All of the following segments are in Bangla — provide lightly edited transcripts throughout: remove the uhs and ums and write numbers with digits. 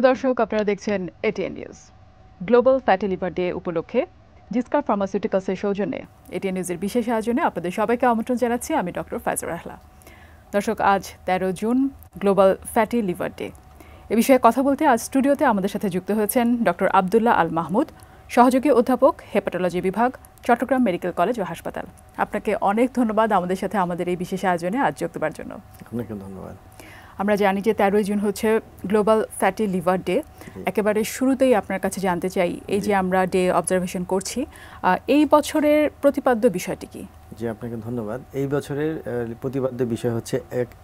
প্রিয় দর্শক, আপনারা দেখছেন ATN news. Global fatty liver day উপলক্ষে জিসকার ফার্মাসিউটিক্যালসের সৌজন্যে এটিএন নিউজের বিশেষ আয়োজনে আপনাদের সবাইকে আমন্ত্রণ জানাচ্ছি। আমি ডক্টর ফাইজুর রাহলা। দর্শক, আজ 13 June global fatty liver day. এ বিষয়ে কথা বলতে আজ স্টুডিওতে আমাদের সাথে যুক্ত হয়েছেন ডক্টর আবদুল্লাহ আল মাহমুদ, সহযোগী অধ্যাপক, হেপাটোলজি বিভাগ, চট্টগ্রাম মেডিকেল কলেজ ও হাসপাতাল। আপনাকে অনেক ধন্যবাদ আমাদের সাথে আমাদের এই বিশেষ আয়োজনে আজ যুক্ত হওয়ার জন্য। আপনাকে ধন্যবাদ। আমরা জানি যে 13 জুন হচ্ছে গ্লোবাল ফ্যাটি লিভার ডে। একেবারে শুরুতেই আপনার কাছে জানতে চাই, এই যে আমরা ডে অবজারভেশন করছি, এই বছরের প্রতিপাদ্য বিষয়টি কি? জি, আপনাকে ধন্যবাদ। এই বছরের প্রতিপাদ্য বিষয় হচ্ছে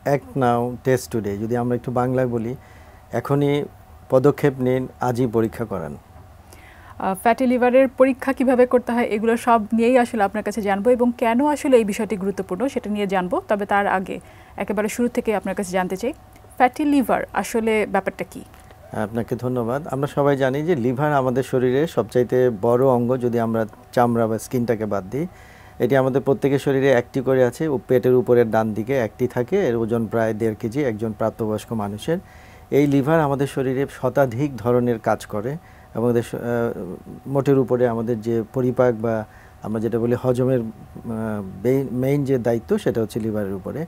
অ্যাক্ট নাও টেস্ট টুডে। যদি আমরা একটু বাংলায় বলি, এখনই পদক্ষেপ নিন, আজই পরীক্ষা করান। ফ্যাটি লিভারের পরীক্ষা কিভাবে করতে হয় এগুলো সব নিয়েই আসলে আপনার কাছে জানবো, এবং কেন আসলে এই বিষয়টি গুরুত্বপূর্ণ সেটা নিয়ে জানবো। তবে তার আগে একেবারে শুরু থেকে আপনার কাছে জানতে চাই, ফ্যাটি লিভার আসলে ব্যাপারটা কি? আপনাকে ধন্যবাদ। আমরা সবাই জানি যে লিভার আমাদের শরীরে সবচাইতে বড় অঙ্গ, যদি আমরা চামড়া বা স্কিনটাকে বাদ দিই। এটি আমাদের প্রত্যেকের শরীরে একটি করে আছে। পেটের উপরের ডান দিকে একটি থাকে, এর ওজন প্রায় 1.5 কেজি একজন প্রাপ্তবয়স্ক মানুষের। এই লিভার আমাদের শরীরে শতাধিক ধরনের কাজ করে এবং মোটের উপরে আমাদের যে পরিপাক বা আমরা যেটা বলি হজমের মেইন যে দায়িত্ব, সেটা হচ্ছে লিভারের উপরে।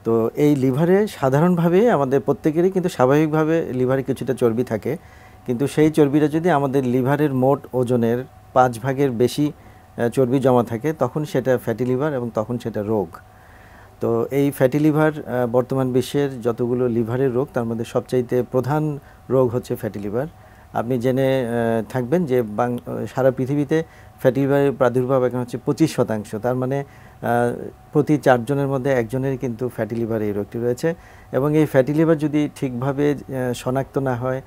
তো এই লিভারে সাধারণভাবে আমাদের প্রত্যেকেরই কিন্তু স্বাভাবিকভাবে লিভারে কিছুটা চর্বি থাকে, কিন্তু সেই চর্বিটা যদি আমাদের লিভারের মোট ওজনের 5 ভাগের বেশি চর্বি জমা থাকে, তখন সেটা ফ্যাটি লিভার এবং তখন সেটা রোগ। তো এই ফ্যাটি লিভার বর্তমান বিশ্বের যতগুলো লিভারের রোগ, তার মধ্যে সবচাইতে প্রধান রোগ হচ্ছে ফ্যাটি লিভার। আপনি জেনে থাকবেন যে সারা পৃথিবীতে ফ্যাটি লিভারের প্রাদুর্ভাব এখন হচ্ছে 25%। তার মানে প্রতি 4 জনের মধ্যে একজনের কিন্তু ফ্যাটি লিভার এই রোগটি রয়েছে। এবং এই ফ্যাটি লিভার যদি ঠিকভাবে শনাক্ত না হয়,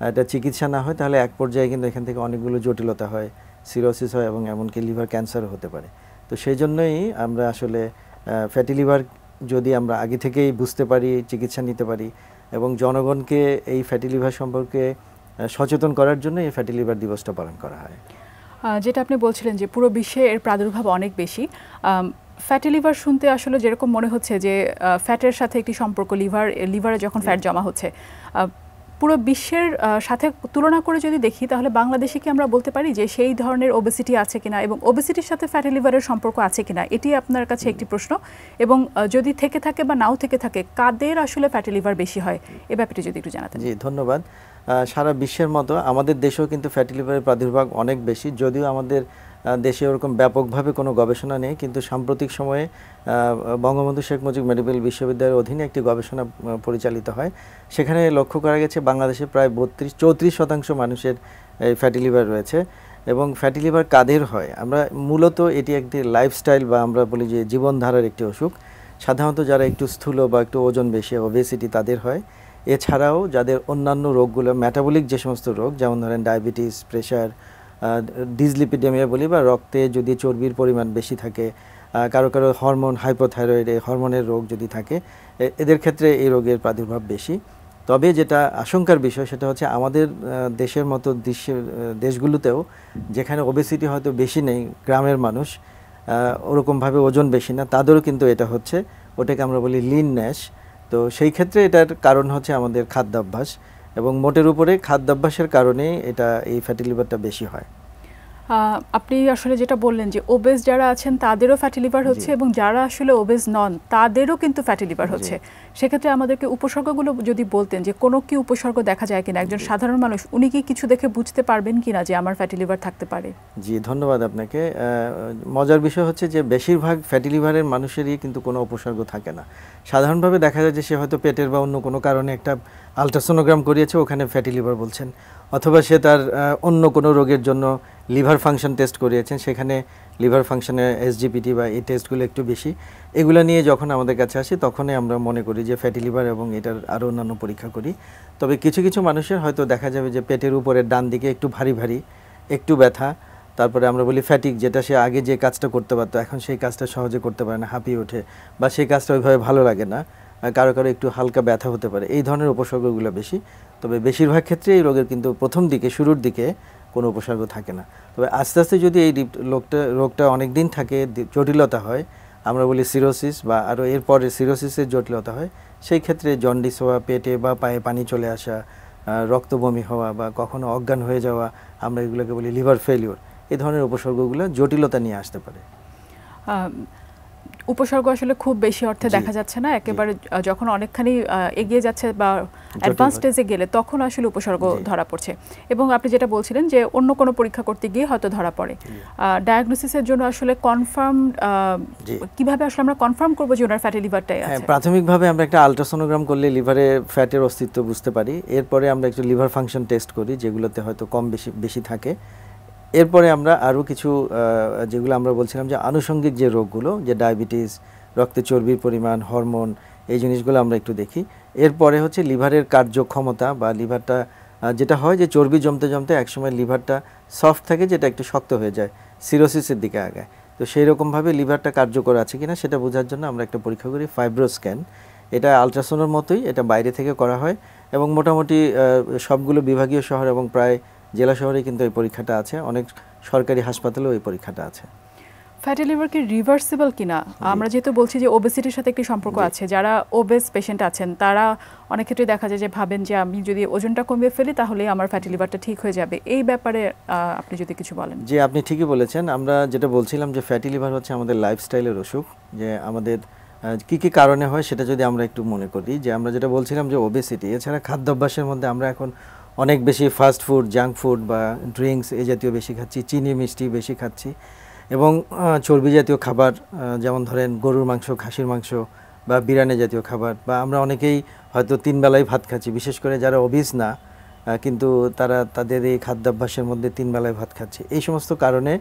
এটা চিকিৎসা না হয়, তাহলে এক পর্যায়ে কিন্তু এখান থেকে অনেকগুলো জটিলতা হয়, সিরোসিস হয় এবং এমনকি লিভার ক্যান্সারও হতে পারে। তো সেই জন্যই আমরা আসলে ফ্যাটি লিভার যদি আমরা আগে থেকেই বুঝতে পারি, চিকিৎসা নিতে পারি এবং জনগণকে এই ফ্যাটি লিভার সম্পর্কে সচেতন করার জন্য এই ফ্যাটি লিভার দিবসটা পালন করা হয়। যেটা আপনি বলছিলেন যে পুরো বিশ্বে এর প্রাদুর্ভাব অনেক বেশি। ফ্যাটি লিভার শুনতে আসলে যেরকম মনে হচ্ছে যে ফ্যাটের সাথে একটি সম্পর্ক, লিভারে যখন ফ্যাট জমা হচ্ছে, পুরো বিশ্বের সাথে তুলনা করে যদি দেখি, তাহলে বাংলাদেশে কি আমরা বলতে পারি যে সেই ধরনের ওবেসিটি আছে কিনা এবং ওবেসিটির সাথে ফ্যাটি লিভারের সম্পর্ক আছে কিনা, এটি আপনার কাছে একটি প্রশ্ন। এবং যদি থেকে থাকে বা নাও থেকে থাকে, কাদের আসলে ফ্যাটি লিভার বেশি হয়, এ ব্যাপারটি যদি একটু জানাতেন। জি, ধন্যবাদ। সারা বিশ্বের মতো আমাদের দেশেও কিন্তু ফ্যাটি লিভারের প্রাদুর্ভাব অনেক বেশি, যদিও আমাদের দেশে ওরকম ব্যাপকভাবে কোনো গবেষণা নেই। কিন্তু সাম্প্রতিক সময়ে বঙ্গবন্ধু শেখ মুজিব মেডিকেল বিশ্ববিদ্যালয়ের অধীনে একটি গবেষণা পরিচালিত হয়। সেখানে লক্ষ্য করা গেছে বাংলাদেশে প্রায় 34% মানুষের এই ফ্যাটি লিভার রয়েছে। এবং ফ্যাটি লিভার কাদের হয়, আমরা মূলত এটি একটি লাইফস্টাইল বা আমরা বলি যে জীবনধারার একটি অসুখ। সাধারণত যারা একটু স্থূল বা একটু ওজন বেশি, ওবেসিটি, তাদের হয়। এছাড়াও যাদের অন্যান্য রোগগুলো, মেটাবলিক যে সমস্ত রোগ, যেমন ধরেন ডায়াবেটিস, প্রেশার, ডিসলিপিডেমিয়া বলি, বা রক্তে যদি চর্বির পরিমাণ বেশি থাকে, কারো কারো হরমোন হাইপোথাইরয়েড, হরমোনের রোগ যদি থাকে, এদের ক্ষেত্রে এই রোগের প্রাদুর্ভাব বেশি। তবে যেটা আশঙ্কার বিষয়, সেটা হচ্ছে আমাদের দেশের মতো দেশগুলোতেও যেখানে ওবেসিটি হয়তো বেশি নেই, গ্রামের মানুষ ওরকমভাবে ওজন বেশি না, তাদেরও কিন্তু এটা হচ্ছে। ওটাকে আমরা বলি লিন ন্যাশ। তো সেই ক্ষেত্রে এটার কারণ হচ্ছে আমাদের খাদ্যাভ্যাস, এবং মোটের উপরে খাদ্যাভ্যাসের কারণে এটা এই ফ্যাটি লিভারটা বেশি হয়। আপনি আসলে যেটা বললেন যে ওবেস যারা আছেন তাদেরও ফ্যাটি লিভার হচ্ছে, এবং যারা আসলে ওবেস নন তাদেরও কিন্তু ফ্যাটি লিভার হচ্ছে। সেক্ষেত্রে আমাদেরকে উপসর্গগুলো যদি বলতেন, যে কোনো কি উপসর্গ দেখা যায় কিনা, একজন সাধারণ মানুষ উনি কি কিছু দেখে বুঝতে পারবেন কিনা যে আমার ফ্যাটি লিভার থাকতে পারে? জি, ধন্যবাদ আপনাকে। মজার বিষয় হচ্ছে যে বেশিরভাগ ফ্যাটি লিভারের মানুষেরই কিন্তু কোনো উপসর্গ থাকে না। সাধারণভাবে দেখা যায় যে সে হয়তো পেটের বা অন্য কোনো কারণে একটা আলট্রাসোনোগ্রাম করিয়েছে, ওখানে ফ্যাটি লিভার বলছেন, অথবা সে তার অন্য কোনো রোগের জন্য লিভার ফাংশন টেস্ট করিয়েছেন, সেখানে লিভার ফাংশনে এসজিপিটি বা এই টেস্টগুলো একটু বেশি। এগুলো নিয়ে যখন আমাদের কাছে আসে, তখনই আমরা মনে করি যে ফ্যাটি লিভার, এবং এটার আরও অন্যান্য পরীক্ষা করি। তবে কিছু কিছু মানুষের হয়তো দেখা যাবে যে পেটের উপরের ডান দিকে একটু ভারী ভারী, একটু ব্যথা, তারপরে আমরা বলি ফ্যাটিক, যেটা সে আগে যে কাজটা করতে পারতো এখন সেই কাজটা সহজে করতে পারে না, হাঁপিয়ে ওঠে, বা সেই কাজটা ওইভাবে ভালো লাগে না, কারো কারো একটু হালকা ব্যথা হতে পারে। এই ধরনের উপসর্গগুলো বেশি। তবে বেশিরভাগ ক্ষেত্রে এই রোগের কিন্তু প্রথম দিকে, শুরুর দিকে কোনো উপসর্গ থাকে না। তবে আস্তে আস্তে যদি এই রোগটা অনেক দিন থাকে, জটিলতা হয়, আমরা বলি সিরোসিস, বা আরও এরপরে সিরোসিসের জটিলতা হয়, সেই ক্ষেত্রে জন্ডিস হওয়া, পেটে বা পায়ে পানি চলে আসা, রক্ত বমি হওয়া বা কখনো অজ্ঞান হয়ে যাওয়া, আমরা এগুলোকে বলি লিভার ফেলিওর, এই ধরনের উপসর্গগুলো জটিলতা নিয়ে আসতে পারে। উপসর্গ আসলে খুব বেশি অর্থে দেখা যাচ্ছে না, একেবারে যখন অনেকখানি এগিয়ে যাচ্ছে বা অ্যাডভান্স স্টেজে গেলে তখন আসলে উপসর্গ ধরা পড়ছে। এবং আপনি যেটা বলছিলেন যে অন্য কোনো পরীক্ষা করতে গিয়ে হয়তো ধরা পড়ে। ডায়াগনোসিসের জন্য আসলে কনফার্ম কিভাবে আসলে আমরা কনফার্ম করব যে ওনার ফ্যাটি লিভারটাই আছে? প্রাথমিকভাবে আমরা একটা আলট্রাসোনোগ্রাম করলে লিভারে ফ্যাটের অস্তিত্ব বুঝতে পারি। এরপরে আমরা একটু লিভার ফাংশন টেস্ট করি, যেগুলোতে হয়তো কম বেশি থাকে। এরপরে আমরা আরও কিছু যেগুলো আমরা বলছিলাম যে আনুষঙ্গিক যে রোগগুলো, যে ডায়াবেটিস, রক্তে চর্বির পরিমাণ, হরমোন, এই জিনিসগুলো আমরা একটু দেখি। এরপরে হচ্ছে লিভারের কার্যক্ষমতা বা লিভারটা যেটা হয় যে চর্বি জমতে জমতে একসময় লিভারটা সফট থাকে, যেটা একটু শক্ত হয়ে যায়, সিরোসিসের দিকে আগায়। তো সেই রকমভাবে লিভারটা কার্যকর আছে কিনা সেটা বোঝার জন্য আমরা একটা পরীক্ষা করি, ফাইব্রোস্ক্যান। এটা আলট্রাসাউন্ডের মতোই, এটা বাইরে থেকে করা হয় এবং মোটামুটি সবগুলো বিভাগীয় শহর এবং প্রায় জেলা শহরে কিন্তু এই পরীক্ষাটা আছে, অনেক সরকারি হাসপাতালেও এই পরীক্ষাটা আছে। ফ্যাটি লিভার কি রিভার্সিবল কিনা? আমরা যেহেতু বলছি যে ওবেসিটির সাথে একটি সম্পর্ক আছে, যারা ওবেস পেশেন্ট আছেন তারা অনেক ক্ষেত্রে দেখা যায় যে ভাবেন যে আমি যদি ওজনটা কমিয়ে ফেলি তাহলে আমার ফ্যাটি লিভারটা ঠিক হয়ে যাবে। এই ব্যাপারে আপনি যদি কিছু বলেন। জি, আপনি ঠিকই বলেছেন। আমরা যেটা বলছিলাম যে ফ্যাটি লিভার হচ্ছে আমাদের লাইফস্টাইলের অসুখ, যে আমাদের কি কি কারণে হয় সেটা যদি আমরা একটু মনে করি, যে আমরা যেটা বলছিলাম যে ওবেসিটি, এছাড়া খাদ্যাভ্যাসের মধ্যে আমরা এখন অনেক বেশি ফাস্ট ফুড, জাঙ্ক ফুড বা ড্রিঙ্কস এই জাতীয় বেশি খাচ্ছি, চিনি মিষ্টি বেশি খাচ্ছি এবং চর্বি জাতীয় খাবার, যেমন ধরেন গরুর মাংস, খাসির মাংস বা বিরিয়ানি জাতীয় খাবার, বা আমরা অনেকেই হয়তো 3 বেলায় ভাত খাচ্ছি, বিশেষ করে যারা ওবিস না কিন্তু তারা তাদের এই খাদ্যাভ্যাসের মধ্যে 3 বেলায় ভাত খাচ্ছে। এই সমস্ত কারণে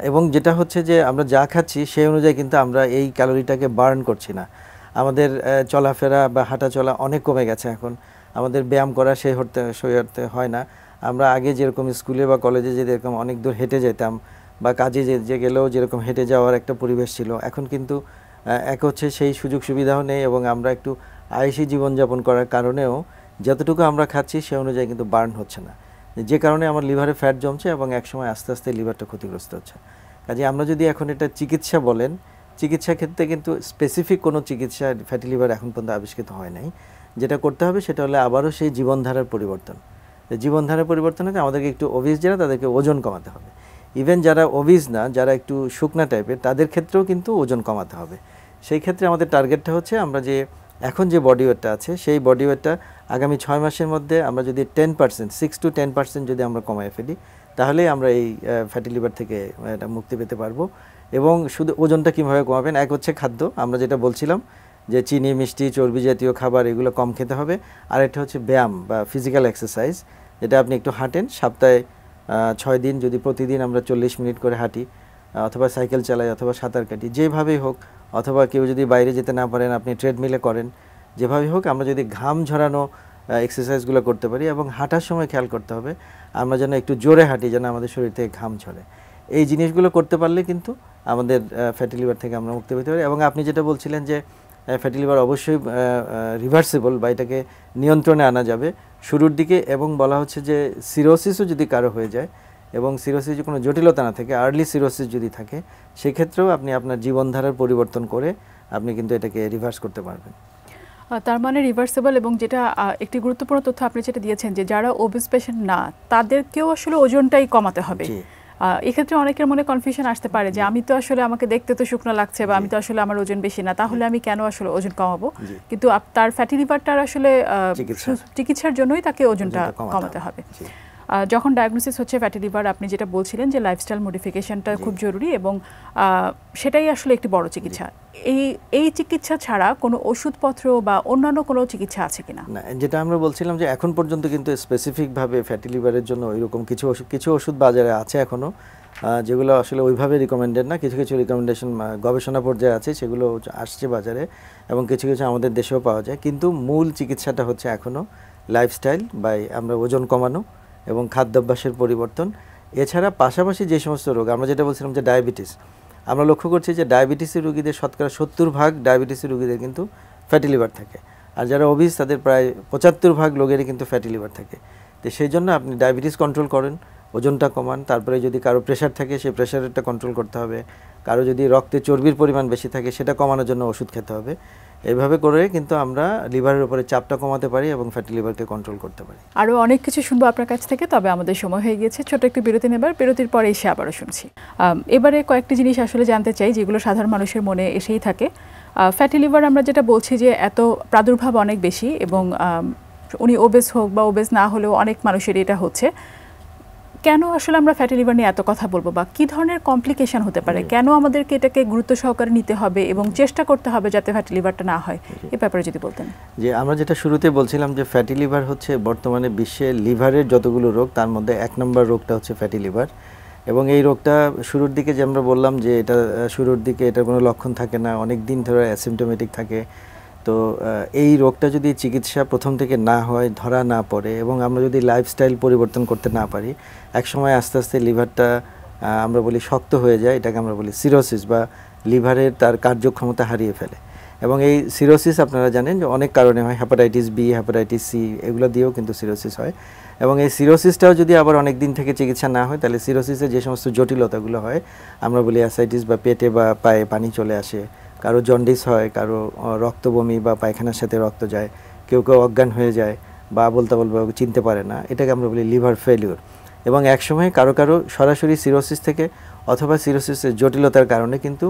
এবং যেটা হচ্ছে যে আমরা যা খাচ্ছি সেই অনুযায়ী কিন্তু আমরা এই ক্যালোরিটাকে বার্ন করছি না। আমাদের চলাফেরা বা হাঁটা চলা অনেক কমে গেছে এখন, আমাদের ব্যায়াম করা সেই হতে হয় না। আমরা আগে যেরকম স্কুলে বা কলেজে যেরকম অনেক দূর হেঁটে যেতাম বা কাজে যে গেলেও যেরকম হেঁটে যাওয়ার একটা পরিবেশ ছিল, এখন কিন্তু এক হচ্ছে সেই সুযোগ সুবিধাও নেই এবং আমরা একটু আয়েসি জীবনযাপন করার কারণেও যতটুকু আমরা খাচ্ছি সে অনুযায়ী কিন্তু বার্ন হচ্ছে না, যে কারণে আমার লিভারে ফ্যাট জমছে এবং একসময় আস্তে আস্তে লিভারটা ক্ষতিগ্রস্ত হচ্ছে। কাজে আমরা যদি এখন এটা চিকিৎসা বলেন, চিকিৎসা ক্ষেত্রে কিন্তু স্পেসিফিক কোনো চিকিৎসা ফ্যাটি লিভার এখন পর্যন্ত আবিষ্কৃত হয় নাই। যেটা করতে হবে সেটা হলে আবারও সেই জীবনধারার পরিবর্তন। জীবনধারার পরিবর্তন হচ্ছে আমাদেরকে একটু ওবিস যারা তাদেরকে ওজন কমাতে হবে। ইভেন যারা ওবিস না, যারা একটু শুকনা টাইপের, তাদের ক্ষেত্রেও কিন্তু ওজন কমাতে হবে। সেই ক্ষেত্রে আমাদের টার্গেটটা হচ্ছে আমরা যে এখন যে বডি ওয়েটটা আছে সেই বডি ওয়েটটা আগামী 6 মাসের মধ্যে আমরা যদি 10%, 6 to 10% যদি আমরা কমায় ফেলি, তাহলেই আমরা এই ফ্যাটি লিভার থেকে এটা মুক্তি পেতে পারবো। এবং শুধু ওজনটা কীভাবে কমাবেন, এক হচ্ছে খাদ্য, আমরা যেটা বলছিলাম যে চিনি মিষ্টি চর্বি জাতীয় খাবার এগুলো কম খেতে হবে। আর একটা হচ্ছে ব্যায়াম বা ফিজিক্যাল এক্সারসাইজ, যেটা আপনি একটু হাঁটেন, সপ্তাহে 6 দিন যদি প্রতিদিন আমরা 40 মিনিট করে হাঁটি অথবা সাইকেল চালাই অথবা সাঁতার কাটি, যেভাবেই হোক, অথবা কেউ যদি বাইরে যেতে না পারেন আপনি ট্রেডমিলে করেন, যেভাবেই হোক আমরা যদি ঘাম ঝরানো এক্সারসাইজগুলো করতে পারি এবং হাঁটার সময় খেয়াল করতে হবে আমরা যেন একটু জোরে হাঁটি, যেন আমাদের শরীর থেকে ঘাম ঝরে। এই জিনিসগুলো করতে পারলে কিন্তু আমাদের ফ্যাটি লিভার থেকে আমরা মুক্তি পেতে পারি। এবং আপনি যেটা বলছিলেন যে ফ্যাটি লিভার অবশ্যই রিভার্সিবল বা এটাকে নিয়ন্ত্রণে আনা যাবে শুরুর দিকে, এবং বলা হচ্ছে যে সিরোসিসও যদি কারো হয়ে যায় এবং সিরোসিস যদি কোনো জটিলতা না থাকে, আর্লি সিরোসিস যদি থাকে, সেক্ষেত্রেও আপনি আপনার জীবনধারার পরিবর্তন করে আপনি কিন্তু এটাকে রিভার্স করতে পারবেন। তার মানে রিভার্সিবল। এবং যেটা একটি গুরুত্বপূর্ণ তথ্য আপনি যেটা দিয়েছেন যে যারা ওবিস পেশেন্ট না তাদেরকেও আসলে ওজনটাই কমাতে হবে। এক্ষেত্রে অনেকের মনে কনফিউশন আসতে পারে যে আমি তো আসলে আমাকে দেখতে তো শুকনো লাগছে বা আমি তো আসলে আমার ওজন বেশি না, তাহলে আমি কেন আসলে ওজন কমাবো? কিন্তু তার ফ্যাটি লিভারটার আসলে চিকিৎসার জন্যই তাকে ওজনটা কমাতে হবে। যখন ডায়াগনোসিস হচ্ছে ফ্যাটি লিভার, আপনি যেটা বলছিলেন যে লাইফস্টাইল মডিফিকেশনটা খুব জরুরি এবং সেটাই আসলে একটি বড় চিকিৎসা। এই চিকিৎসা ছাড়া কোনো ওষুধপত্র বা অন্যান্য কোনো চিকিৎসা আছে কিনা? না, যেটা আমরা বলছিলাম যে এখন পর্যন্ত কিন্তু স্পেসিফিকভাবে ফ্যাটি লিভারের জন্য ওইরকম কিছু ওষুধ বাজারে আছে এখনও, যেগুলো আসলে ওইভাবে রিকমেন্ডেড না। কিছু কিছু রিকমেন্ডেশন গবেষণা পর্যায়ে আছে, সেগুলো আসছে বাজারে এবং কিছু কিছু আমাদের দেশেও পাওয়া যায়। কিন্তু মূল চিকিৎসাটা হচ্ছে এখনও লাইফস্টাইল বা আমরা ওজন কমানো এবং খাদ্যাভ্যাসের পরিবর্তন। এছাড়া পাশাপাশি যে সমস্ত রোগ, আমরা যেটা বলছিলাম যে ডায়াবেটিস, আমরা লক্ষ্য করছি যে ডায়াবেটিসের রোগীদের শতকরা 70% ডায়াবেটিসের রোগীদের কিন্তু ফ্যাটি লিভার থাকে, আর যারা ওবিস তাদের প্রায় 75% লোকেরই কিন্তু ফ্যাটি লিভার থাকে। তো সেই জন্য আপনি ডায়াবেটিস কন্ট্রোল করেন, ওজনটা কমান, তারপরে যদি কারো প্রেশার থাকে সেই প্রেশারটা কন্ট্রোল করতে হবে, কারো যদি রক্তে চর্বির পরিমাণ বেশি থাকে সেটা কমানোর জন্য ওষুধ খেতে হবে। এইভাবে করে কিন্তু আমরা লিভারের উপরে চাপটা কমাতে পারি এবং ফ্যাটি লিভারকে কন্ট্রোল করতে পারি। আরও অনেক কিছু শুনবো আপনার কাছ থেকে, তবে আমাদের সময় হয়ে গিয়েছে। ছোট একটু বিরতি নেবার, বিরতির পরে এসে আবারও শুনছি। এবারে কয়েকটি জিনিস আসলে জানতে চাই যেগুলো সাধারণ মানুষের মনে এসেই থাকে। ফ্যাটি লিভার আমরা যেটা বলছি যে এত প্রাদুর্ভাব অনেক বেশি, এবং উনি ওবেস হোক বা ওবেস না হলেও অনেক মানুষেরই এটা হচ্ছে। কেন আসলে আমরা ফ্যাটি লিভার নিয়ে এত কথা বলবো, বা কী ধরনের কমপ্লিকেশন হতে পারে, কেন আমাদেরকে এটাকে গুরুত্ব সহকারে নিতে হবে এবং চেষ্টা করতে হবে যাতে ফ্যাটি লিভারটা না হয়, এ ব্যাপারে যদি বলতেন। যে আমরা যেটা শুরুতে বলছিলাম যে ফ্যাটি লিভার হচ্ছে বর্তমানে বিশ্বে লিভারের যতগুলো রোগ তার মধ্যে 1 নম্বর রোগটা হচ্ছে ফ্যাটি লিভার। এবং এই রোগটা শুরুর দিকে যে আমরা বললাম যে এটা শুরুর দিকে এটার কোনো লক্ষণ থাকে না, অনেক দিন ধরে অ্যাসিমটোমেটিক থাকে। তো এই রোগটা যদি চিকিৎসা প্রথম থেকে না হয়, ধরা না পড়ে, এবং আমরা যদি লাইফস্টাইল পরিবর্তন করতে না পারি, একসময় আস্তে আস্তে লিভারটা আমরা বলি শক্ত হয়ে যায়, এটাকে আমরা বলি সিরোসিস, বা লিভারের তার কার্যক্ষমতা হারিয়ে ফেলে। এবং এই সিরোসিস আপনারা জানেন যে অনেক কারণে হয়, হেপাটাইটিস বি, হেপাটাইটিস সি, এগুলো দিয়েও কিন্তু সিরোসিস হয়। এবং এই সিরোসিসটাও যদি আবার অনেক দিন থেকে চিকিৎসা না হয়, তাহলে সিরোসিসের যে সমস্ত জটিলতাগুলো হয়, আমরা বলি অ্যাসাইটিস, বা পেটে বা পায়ে পানি চলে আসে, কারো জন্ডিস হয়, কারো রক্ত বমি বা পায়খানার সাথে রক্ত যায়, কেউ কেউ অজ্ঞান হয়ে যায় বা বলতে চিনতে পারে না, এটাকে আমরা বলি লিভার ফেলিওর। এবং একসময় কারো কারো সরাসরি সিরোসিস থেকে অথবা সিরোসিসের জটিলতার কারণে কিন্তু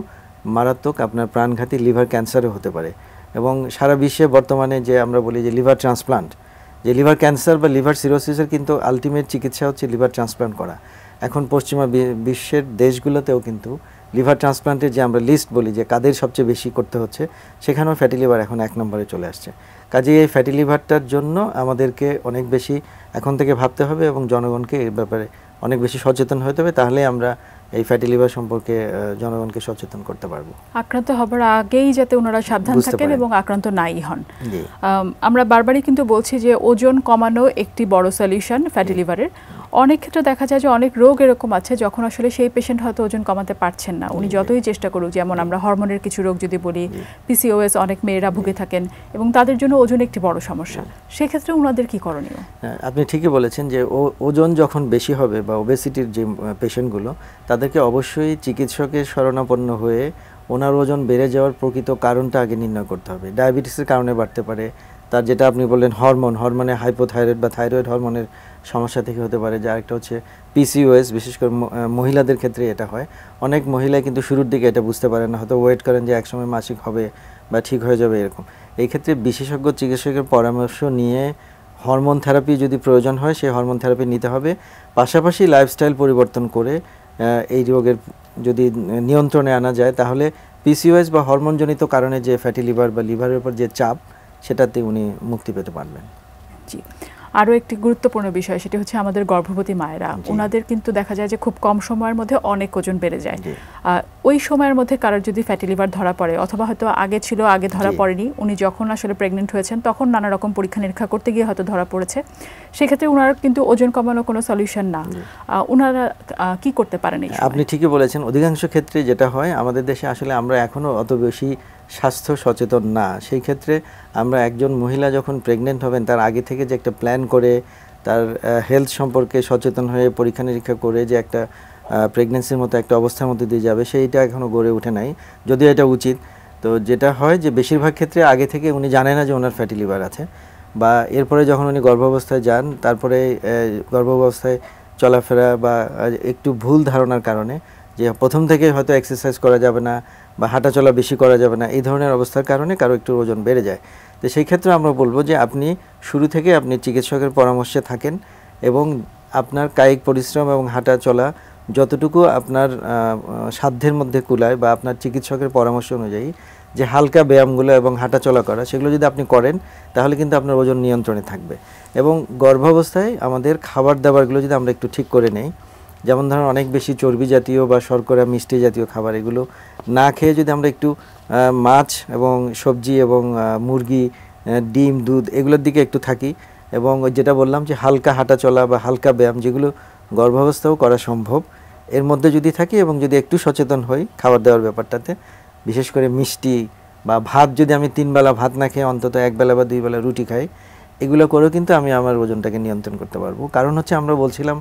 মারাত্মক আপনার প্রাণঘাতী লিভার ক্যান্সারও হতে পারে। এবং সারা বিশ্বে বর্তমানে যে আমরা বলি যে লিভার ট্রান্সপ্লান্ট, যে লিভার ক্যান্সার বা লিভার সিরোসিসের কিন্তু আলটিমেট চিকিৎসা হচ্ছে লিভার ট্রান্সপ্লান্ট করা। এখন পশ্চিমা বিশ্বের দেশগুলোতেও কিন্তু লিভার ট্রান্সপ্লান্টের যে আমরা লিস্ট বলি যে কাদের সবচেয়ে বেশি করতে হচ্ছে, সেখানেও ফ্যাটি লিভার এখন 1 নম্বরে চলে আসছে। কাজেই এই ফ্যাটি লিভারটার জন্য আমাদেরকে অনেক বেশি এখন থেকে ভাবতে হবে এবং জনগণকে এই ব্যাপারে অনেক বেশি সচেতন হতে হবে, তাহলে আমরা এই ফ্যাটি লিভার সম্পর্কে জনগণকে সচেতন করতে পারবো। আক্রান্ত হবার আগেই যাতে ওনারা সাবধান থাকেন এবং আক্রান্ত নাই হন। আমরা বারবারই কিন্তু বলছি যে ওজন কমানো একটি বড় সলিউশন ফ্যাটি লিভারের। অনেক ক্ষেত্রে দেখা যায় যে অনেক রোগ এরকম আছে যখন আসলে সেই পেশেন্ট হয়তো ওজন কমাতে পারছেন না, উনি যতই চেষ্টা করুক। যেমন আমরা হরমোনের কিছু রোগ যদি বলি, পিসিওএস অনেক মেয়েরা ভুগে থাকেন এবং তাদের জন্য ওজন একটি বড় সমস্যা। সেক্ষেত্রে ওনাদের কি করণীয়? আপনি ঠিকই বলেছেন যে ওজন যখন বেশি হবে বা ওবেসিটির যে পেশেন্টগুলো, তাদেরকে অবশ্যই চিকিৎসকের শরণাপন্ন হয়ে ওনার ওজন বেড়ে যাওয়ার প্রকৃত কারণটা আগে নির্ণয় করতে হবে। ডায়াবেটিসের কারণে বাড়তে পারে, তার যেটা আপনি বললেন হরমোনে হাইপোথাইরয়েড বা থাইরয়েড হরমোনের সমস্যা থেকে হতে পারে। যে আরেকটা হচ্ছে পিসিওএস, বিশেষ করে মহিলাদের ক্ষেত্রে এটা হয়। অনেক মহিলা কিন্তু শুরুর দিকে এটা বুঝতে পারেন না, হয়তো ওয়েট করেন যে একসময় মাসিক হবে বা ঠিক হয়ে যাবে এরকম। এই ক্ষেত্রে বিশেষজ্ঞ চিকিৎসকের পরামর্শ নিয়ে হরমোন থেরাপি যদি প্রয়োজন হয়, সেই হরমোন থেরাপি নিতে হবে। পাশাপাশি লাইফস্টাইল পরিবর্তন করে এই রোগের যদি নিয়ন্ত্রণে আনা যায়, তাহলে পিসিওএস বা হরমোনজনিত কারণে যে ফ্যাটি লিভার বা লিভারের উপর যে চাপ, সেটাতে উনি মুক্তি পেতে পারবেন। জি, আরও একটি গুরুত্বপূর্ণ বিষয়, সেটি হচ্ছে আমাদের গর্ভবতী মায়েরা। ওনাদের কিন্তু দেখা যায় যে খুব কম সময়ের মধ্যে অনেক ওজন বেড়ে যায়। ওই সময়ের মধ্যে কারোর যদি ফ্যাটি লিভার ধরা পড়ে, অথবা হয়তো আগে ছিল, আগে ধরা পড়েনি, উনি যখন আসলে প্রেগনেন্ট হয়েছেন তখন নানা রকম পরীক্ষা নিরীক্ষা করতে গিয়ে হয়তো ধরা পড়েছে, সেক্ষেত্রে ওনার কিন্তু ওজন কমানো কোনো সলিউশন না। ওনারা কি করতে পারেন? আপনি ঠিকই বলেছেন। অধিকাংশ ক্ষেত্রে যেটা হয়, আমাদের দেশে আসলে আমরা এখনও অত বেশি স্বাস্থ্য সচেতন না। সেই ক্ষেত্রে আমরা একজন মহিলা যখন প্রেগনেন্ট হবেন, তার আগে থেকে যে একটা প্ল্যান করে তার হেলথ সম্পর্কে সচেতন হয়ে পরীক্ষা নিরীক্ষা করে যে একটা প্রেগনেন্সির মতো একটা অবস্থার মধ্যে দিয়ে যাবে, সেইটা এখনও গড়ে ওঠে নাই, যদিও এটা উচিত। তো যেটা হয় যে বেশিরভাগ ক্ষেত্রে আগে থেকে উনি জানে না যে ওনার ফ্যাটি লিভার আছে, বা এরপরে যখন উনি গর্ভাবস্থায় যান, তারপরে গর্ভাবস্থায় চলাফেরা বা একটু ভুল ধারণার কারণে, যে প্রথম থেকে হয়তো এক্সারসাইজ করা যাবে না বা হাঁটাচলা বেশি করা যাবে না, এই ধরনের অবস্থার কারণে কারো একটু ওজন বেড়ে যায়। তো সেই ক্ষেত্রে আমরা বলবো যে আপনি শুরু থেকে আপনি চিকিৎসকের পরামর্শে থাকেন এবং আপনার কায়িক পরিশ্রম এবং হাঁটা চলা যতটুকু আপনার সাধ্যের মধ্যে কুলায়, বা আপনার চিকিৎসকের পরামর্শ অনুযায়ী যে হালকা ব্যায়ামগুলো এবং হাঁটা চলা করা, সেগুলো যদি আপনি করেন, তাহলে কিন্তু আপনার ওজন নিয়ন্ত্রণে থাকবে। এবং গর্ভাবস্থায় আমাদের খাবার দাবারগুলো যদি আমরা একটু ঠিক করে নেই, যেমন ধরুন অনেক বেশি চর্বি জাতীয় বা শর্করা মিষ্টি জাতীয় খাবার, এগুলো না খেয়ে যদি আমরা একটু মাছ এবং সবজি এবং মুরগি, ডিম, দুধ, এগুলোর দিকে একটু থাকি, এবং যেটা বললাম যে হালকা হাঁটা চলা বা হালকা ব্যায়াম, যেগুলো গর্ভাবস্থাও করা সম্ভব, এর মধ্যে যদি থাকি এবং যদি একটু সচেতন হই খাবার দাবার ব্যাপারটাতে, বিশেষ করে মিষ্টি বা ভাত, যদি আমি 3 বেলা ভাত না খেয়ে অন্তত 1 বেলা বা 2 বেলা রুটি খাই, এগুলো করেও কিন্তু আমি আমার ওজনটাকে নিয়ন্ত্রণ করতে পারবো। কারণ হচ্ছে আমরা বলছিলাম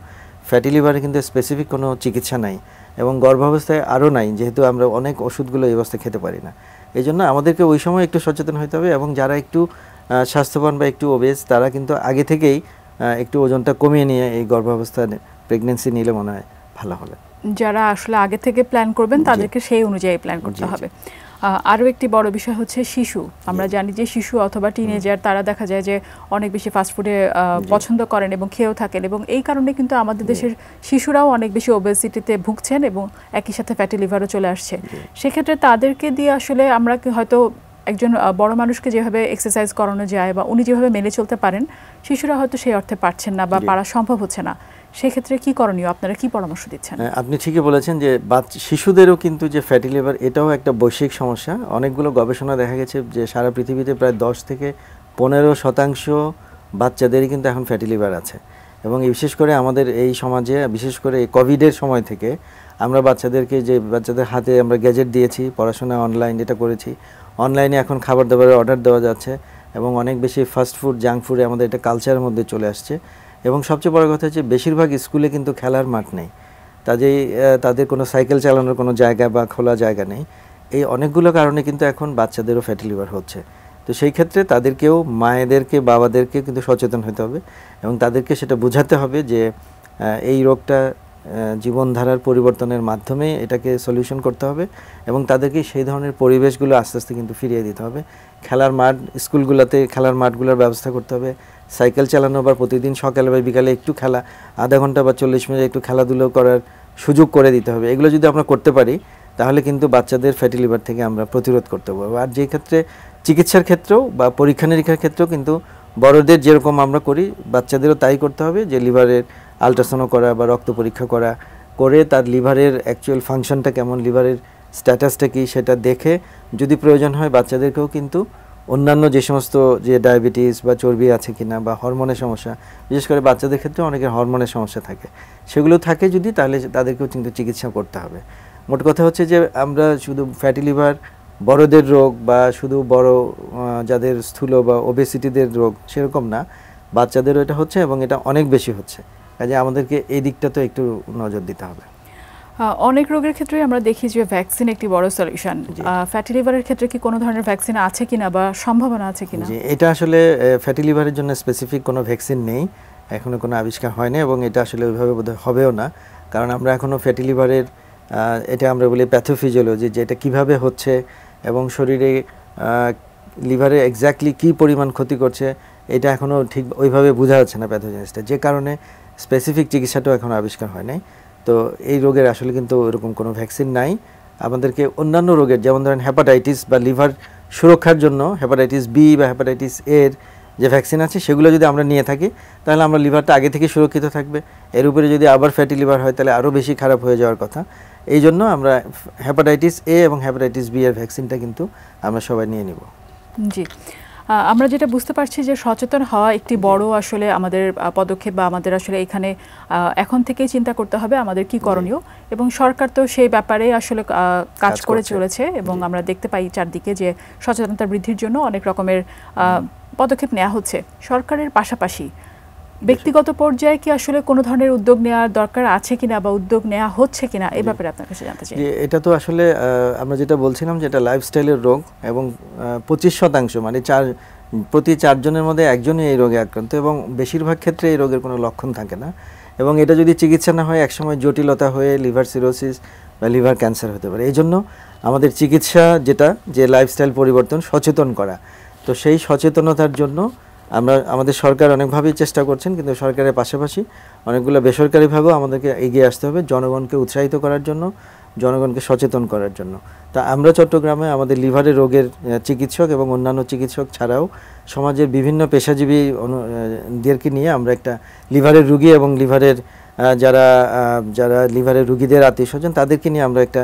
ফ্যাটি লিভারে কিন্তু স্পেসিফিক কোনো চিকিৎসা নাই এবং গর্ভাবস্থায় আরও নাই, যেহেতু আমরা অনেক ওষুধগুলো এই অবস্থায় খেতে পারি না। এই জন্য আমাদেরকে ওই সময় একটু সচেতন হতে হবে, এবং যারা একটু স্বাস্থ্যবান বা একটু ওবেস তারা কিন্তু আগে থেকেই একটু ওজনটা কমিয়ে নিয়ে এই গর্ভাবস্থা প্রেগনেন্সি নিলে মনে হয় ভালো হবে। যারা আসলে আগে থেকে প্ল্যান করবেন তাদেরকে সেই অনুযায়ী প্ল্যান করতে হবে। আরও একটি বড় বিষয় হচ্ছে শিশু। আমরা জানি যে শিশু অথবা টিনেজার তারা দেখা যায় যে অনেক বেশি ফাস্টফুডে পছন্দ করেন এবং খেয়েও থাকেন, এবং এই কারণে কিন্তু আমাদের দেশের শিশুরাও অনেক বেশি ওবেসিটিতে ভুগছেন এবং একই সাথে ফ্যাটি লিভারও চলে আসছে। সেক্ষেত্রে তাদেরকে দিয়ে আসলে আমরা হয়তো একজন বড় মানুষকে যেভাবে এক্সারসাইজ করানো যায় বা উনি যেভাবে মেনে চলতে পারেন, শিশুরা হয়তো সেই অর্থে পারছেন না বা পারা সম্ভব হচ্ছে না। সেক্ষেত্রে কি করণীয়, আপনারা কি পরামর্শ দিচ্ছেন? আপনি ঠিকই বলেছেন যে শিশুদেরও কিন্তু যে ফ্যাটি লিভার এটাও একটা বৈশ্বিক সমস্যা। অনেকগুলো গবেষণা দেখা গেছে যে সারা পৃথিবীতে প্রায় 10 থেকে 15% বাচ্চাদেরই কিন্তু এখন ফ্যাটি লিভার আছে। এবং বিশেষ করে আমাদের এই সমাজে, বিশেষ করে এই কোভিডের সময় থেকে আমরা বাচ্চাদেরকে যে বাচ্চাদের হাতে আমরা গ্যাজেট দিয়েছি, পড়াশোনা অনলাইন যেটা করেছি, অনলাইনে এখন খাবার দাবারের অর্ডার দেওয়া যাচ্ছে এবং অনেক বেশি ফাস্ট ফুড, জাঙ্ক ফুডে আমাদের এটা কালচারের মধ্যে চলে আসছে। এবং সবচেয়ে বড় কথা হচ্ছে বেশিরভাগ স্কুলে কিন্তু খেলার মাঠ নেই, কাজেই তাদের কোনো সাইকেল চালানোর কোনো জায়গা বা খোলা জায়গা নেই। এই অনেকগুলো কারণে কিন্তু এখন বাচ্চাদেরও ফ্যাটি লিভার হচ্ছে। তো সেই ক্ষেত্রে তাদেরকেও, মায়েদেরকে, বাবাদেরকে কিন্তু সচেতন হতে হবে এবং তাদেরকে সেটা বোঝাতে হবে যে এই রোগটা জীবনধারার পরিবর্তনের মাধ্যমে এটাকে সলিউশন করতে হবে এবং তাদেরকে সেই ধরনের পরিবেশগুলো আস্তে আস্তে কিন্তু ফিরিয়ে দিতে হবে। খেলার মাঠ, স্কুলগুলোতে খেলার মাঠগুলোর ব্যবস্থা করতে হবে, সাইকেল চালানো বা প্রতিদিন সকালে বা বিকালে একটু খেলা, আধা ঘন্টা বা 40 মিনিট একটু খেলাধুলো করার সুযোগ করে দিতে হবে। এগুলো যদি আমরা করতে পারি তাহলে কিন্তু বাচ্চাদের ফ্যাটি লিভার থেকে আমরা প্রতিরোধ করতে পারবো। আর যে ক্ষেত্রে চিকিৎসার ক্ষেত্রেও বা পরীক্ষা নিরীক্ষার ক্ষেত্রেও কিন্তু বড়দের যেরকম আমরা করি বাচ্চাদেরও তাই করতে হবে, যে লিভারের আলট্রাসাউন্ড করা বা রক্ত পরীক্ষা করা করে তার লিভারের অ্যাকচুয়াল ফাংশনটা কেমন, লিভারের স্ট্যাটাসটা কী সেটা দেখে যদি প্রয়োজন হয় বাচ্চাদেরকেও কিন্তু অন্যান্য যে সমস্ত যে ডায়াবেটিস বা চর্বি আছে কিনা বা হরমোনের সমস্যা, বিশেষ করে বাচ্চাদের ক্ষেত্রে অনেকের হরমোনের সমস্যা থাকে, সেগুলো থাকে যদি, তাহলে তাদেরকেও কিন্তু চিকিৎসা করতে হবে। মোট কথা হচ্ছে যে আমরা শুধু ফ্যাটি লিভার বড়দের রোগ বা শুধু বড় যাদের স্থূল বা ওবেসিটিদের রোগ সেরকম না, বাচ্চাদেরও এটা হচ্ছে এবং এটা অনেক বেশি হচ্ছে। কাজে আমাদেরকে এই দিকটা তো একটু নজর দিতে হবে। অনেক রোগের ক্ষেত্রে আমরা দেখি যে ভ্যাকসিন একটি বড় সলিউশন। ফ্যাটি লিভারের ক্ষেত্রে কি কোনো ধরনের ভ্যাকসিন আছে কিনা বা সম্ভাবনা আছে কিনা? এটা আসলে ফ্যাটি লিভারের জন্য স্পেসিফিক কোনো ভ্যাকসিন নেই, এখনো কোনো আবিষ্কার হয়নি এবং এটা আসলে ওইভাবে বোধহয় হবেও না, কারণ আমরা এখনো ফ্যাটি লিভারের এটা আমরা বলি প্যাথোফিজিওলজি, যে এটা কীভাবে হচ্ছে এবং শরীরে লিভারে এক্স্যাক্টলি কী পরিমাণ ক্ষতি করছে এটা এখনও ঠিক ওইভাবে বোঝা যাচ্ছে না প্যাথোজেনিসটা, যে কারণে স্পেসিফিক চিকিৎসাটাও এখনও আবিষ্কার হয় নাই। তো এই রোগের আসলে কিন্তু ওরকম কোনো ভ্যাকসিন নাই। আমাদেরকে অন্যান্য রোগের, যেমন ধরেন হেপাটাইটিস বা লিভার সুরক্ষার জন্য হেপাটাইটিস বি বা হেপাটাইটিস এর যে ভ্যাকসিন আছে সেগুলো যদি আমরা নিয়ে থাকি তাহলে আমরা লিভারটা আগে থেকে সুরক্ষিত থাকবে। এর উপরে যদি আবার ফ্যাটি লিভার হয় তাহলে আরও বেশি খারাপ হয়ে যাওয়ার কথা। এই জন্য আমরা হেপাটাইটিস এ এবং হেপাটাইটিস বি এর ভ্যাকসিনটা কিন্তু আমরা সবাই নিয়ে নিব। জি, আমরা যেটা বুঝতে পারছি যে সচেতন হওয়া একটি বড় আসলে আমাদের পদক্ষেপ, বা আমাদের আসলে এখানে এখন থেকেই চিন্তা করতে হবে আমাদের কি করণীয়, এবং সরকার তো সেই ব্যাপারে আসলে কাজ করে চলেছে এবং আমরা দেখতে পাই চারদিকে যে সচেতনতা বৃদ্ধির জন্য অনেক রকমের পদক্ষেপ নেওয়া হচ্ছে। সরকারের পাশাপাশি ব্যক্তিগত পর্যায়ে কি আসলে কোনো ধরনের উদ্যোগ নেওয়ার দরকার আছে কিনা বা উদ্যোগ নেওয়া হচ্ছে কিনা, এই ব্যাপারে আপনার কাছে জানতে চাই। এটা তো আসলে আমরা যেটা বলছিলাম যে এটা লাইফস্টাইলের রোগ এবং 25% মানে প্রতি 4 জনের মধ্যে একজনই এই রোগে আক্রান্ত এবং বেশিরভাগ ক্ষেত্রে এই রোগের কোনো লক্ষণ থাকে না, এবং এটা যদি চিকিৎসা না হয় একসময় জটিলতা হয়ে লিভার সিরোসিস বা লিভার ক্যান্সার হতে পারে। এই জন্য আমাদের চিকিৎসা যেটা, যে লাইফস্টাইল পরিবর্তন, সচেতন করা। তো সেই সচেতনতার জন্য আমাদের সরকার অনেকভাবেই চেষ্টা করছেন, কিন্তু সরকারের পাশাপাশি অনেকগুলো বেসরকারিভাবেও আমাদেরকে এগিয়ে আসতে হবে জনগণকে উৎসাহিত করার জন্য, জনগণকে সচেতন করার জন্য। তা আমরা চট্টগ্রামে আমাদের লিভারের রোগের চিকিৎসক এবং অন্যান্য চিকিৎসক ছাড়াও সমাজের বিভিন্ন পেশাজীবীদেরকে নিয়ে আমরা একটা লিভারের রুগী এবং লিভারের যারা লিভারের রুগীদের আত্মীয় স্বজন তাদেরকে নিয়ে আমরা একটা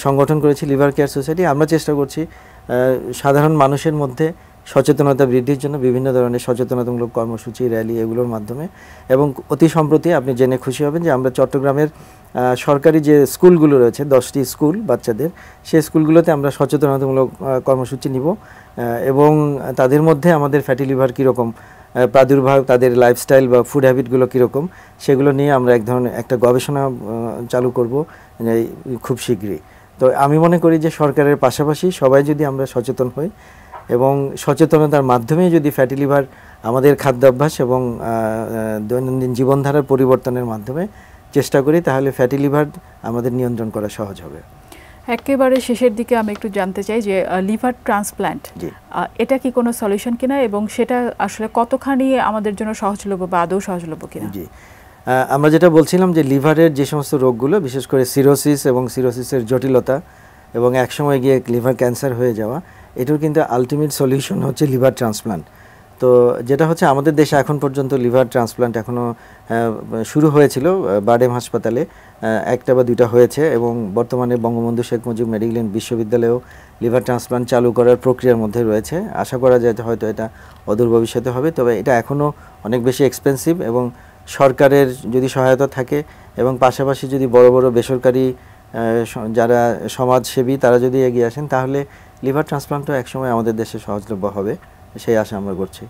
সংগঠন করেছি, লিভার কেয়ার সোসাইটি। আমরা চেষ্টা করছি সাধারণ মানুষের মধ্যে সচেতনতা বৃদ্ধির জন্য বিভিন্ন ধরনের সচেতনতামূলক কর্মসূচি, র্যালি, এগুলোর মাধ্যমে। এবং অতি সম্প্রতি আপনি জেনে খুশি হবেন যে আমরা চট্টগ্রামের সরকারি যে স্কুলগুলো রয়েছে 10টি স্কুল বাচ্চাদের, সেই স্কুলগুলোতে আমরা সচেতনতামূলক কর্মসূচি নিব এবং তাদের মধ্যে আমাদের ফ্যাটি লিভার কীরকম প্রাদুর্ভাব, তাদের লাইফস্টাইল বা ফুড হ্যাবিটগুলো কীরকম, সেগুলো নিয়ে আমরা একটা গবেষণা চালু করব খুব শীঘ্রই। তো আমি মনে করি যে সরকারের পাশাপাশি সবাই যদি আমরা সচেতন হই এবং সচেতনতার মাধ্যমে যদি ফ্যাটি লিভার আমাদের খাদ্যাভ্যাস এবং দৈনন্দিন জীবনধারার পরিবর্তনের মাধ্যমে চেষ্টা করি, তাহলে ফ্যাটি লিভার আমাদের নিয়ন্ত্রণ করা সহজ হবে। একেবারে শেষের দিকে আমি একটু জানতে চাই যে লিভার ট্রান্সপ্ল্যান্ট এটা কি কোনো সলিউশন কিনা, এবং সেটা আসলে কতখানি আমাদের জন্য সহজলভ্য বা আদৌ সহজলভ্য কিনা? জি, আমরা যেটা বলছিলাম যে লিভারের যে সমস্ত রোগগুলো, বিশেষ করে সিরোসিস এবং সিরোসিসের জটিলতা এবং একসময় গিয়ে লিভার ক্যান্সার হয়ে যাওয়া, এটার কিন্তু আলটিমেট সলিউশন হচ্ছে লিভার ট্রান্সপ্লান্ট। তো যেটা হচ্ছে আমাদের দেশে এখন পর্যন্ত লিভার ট্রান্সপ্লান্ট এখনও শুরু হয়েছিল বারডেম হাসপাতালে, একটা বা দুইটা হয়েছে, এবং বর্তমানে বঙ্গবন্ধু শেখ মুজিব মেডিকেল বিশ্ববিদ্যালয়েও লিভার ট্রান্সপ্লান্ট চালু করার প্রক্রিয়ার মধ্যে রয়েছে। আশা করা যায় হয়তো এটা অদূর ভবিষ্যতে হবে, তবে এটা এখনও অনেক বেশি এক্সপেন্সিভ, এবং সরকারের যদি সহায়তা থাকে এবং পাশাপাশি যদি বড় বড় বেসরকারি যারা সমাজসেবী তারা যদি এগিয়ে আসেন, তাহলে লিভার ট্রান্সপ্লান্টও একসময় আমাদের দেশে সহজলভ্য হবে, সেই আশা আমরা করছি।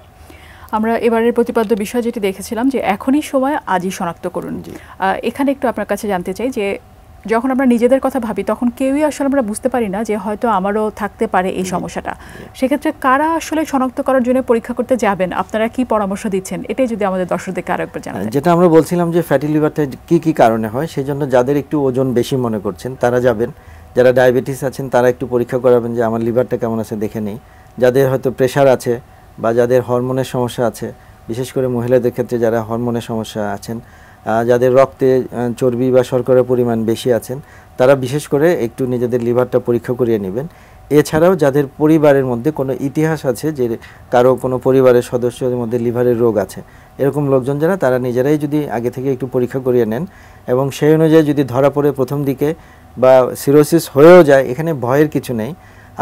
আমরা এবারের প্রতিপাদ্য বিষয় যেটি দেখেছিলাম যে এখনই সময়, আজই শনাক্ত করুন। এখানে একটু আপনার কাছে জানতে চাই যে যখন আমরা নিজেদের কথা ভাবি তখন কেউই আসলে আমরা বুঝতে পারি না যে হয়তো আমারও থাকতে পারে এই সমস্যাটা। সেক্ষেত্রে কারা আসলে শনাক্ত করার জন্য পরীক্ষা করতে যাবেন, আপনারা কি পরামর্শ দিচ্ছেন, এটাই যদি আমাদের দর্শকদেরকে আরো একবার জানাতেন। যেটা আমরা বলছিলাম যে ফ্যাটি লিভারটা কি কি কারণে হয়, সেই জন্য যাদের একটু ওজন বেশি মনে করছেন তারা যাবেন, যারা ডায়াবেটিস আছেন তারা একটু পরীক্ষা করাবেন যে আমার লিভারটা কেমন আছে দেখে নেই, যাদের হয়তো প্রেশার আছে বা যাদের হরমোনের সমস্যা আছে, বিশেষ করে মহিলাদের ক্ষেত্রে যারা হরমোনের সমস্যা আছেন, যাদের রক্তে চর্বি বা শর্করার পরিমাণ বেশি আছেন, তারা বিশেষ করে একটু নিজেদের লিভারটা পরীক্ষা করিয়ে নেবেন। এছাড়াও যাদের পরিবারের মধ্যে কোনো ইতিহাস আছে যে কারো কোনো পরিবারের সদস্যদের মধ্যে লিভারের রোগ আছে, এরকম লোকজন যারা, তারা নিজেরাই যদি আগে থেকে একটু পরীক্ষা করিয়ে নেন এবং সেই অনুযায়ী যদি ধরা পড়ে প্রথম দিকে বা সিরোসিস হয়েও যায়, এখানে ভয়ের কিছু নেই,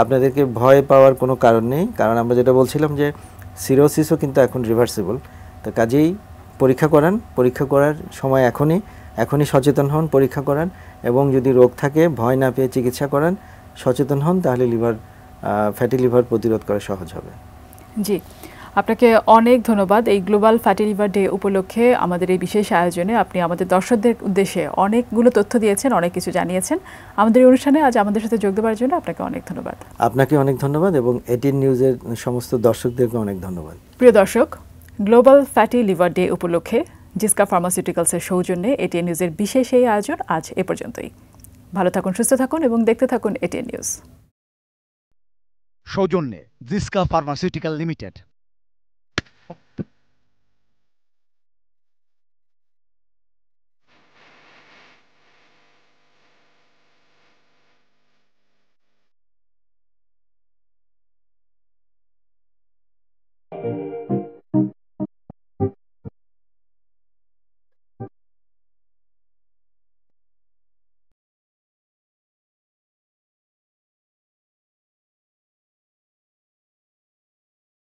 আপনাদেরকে ভয় পাওয়ার কোনো কারণ নেই। কারণ আমরা যেটা বলছিলাম যে সিরোসিসও কিন্তু এখন রিভার্সিবল। তো কাজেই পরীক্ষা করান, পরীক্ষা করার সময় এখনই সচেতন হন, পরীক্ষা করান, এবং যদি রোগ থাকে ভয় না পেয়ে চিকিৎসা করান, সচেতন হন, তাহলে ফ্যাটি লিভার প্রতিরোধ করা সহজ হবে। জি, আপনাকে অনেক ধন্যবাদ। এই গ্লোবাল ফ্যাটি লিভার ডে উপলক্ষে আমাদের এই বিশেষ আয়োজনে আপনি আমাদের দর্শকদের উদ্দেশ্যে অনেকগুলো তথ্য দিয়েছেন, অনেক কিছু জানিয়েছেন। আমাদের এই অনুষ্ঠানে আজ আমাদের সাথে যোগ দেওয়ার জন্য আপনাকে অনেক ধন্যবাদ। আপনাকে অনেক ধন্যবাদ, এবং এটিএন নিউজের সমস্ত দর্শকদেরকে অনেক ধন্যবাদ। প্রিয় দর্শক, গ্লোবাল ফ্যাটি লিভার ডে উপলক্ষে জিসকা ফার্মাসিউটিক্যালসের সৌজন্যে এটিএন নিউজের বিশেষ এই আয়োজন আজ এ পর্যন্তই। ভালো থাকুন, সুস্থ থাকুন এবং দেখতে থাকুন এটিএন নিউজ। সৌজন্যে জিসকা ফার্মাসিউটিক্যাল লিমিটেড।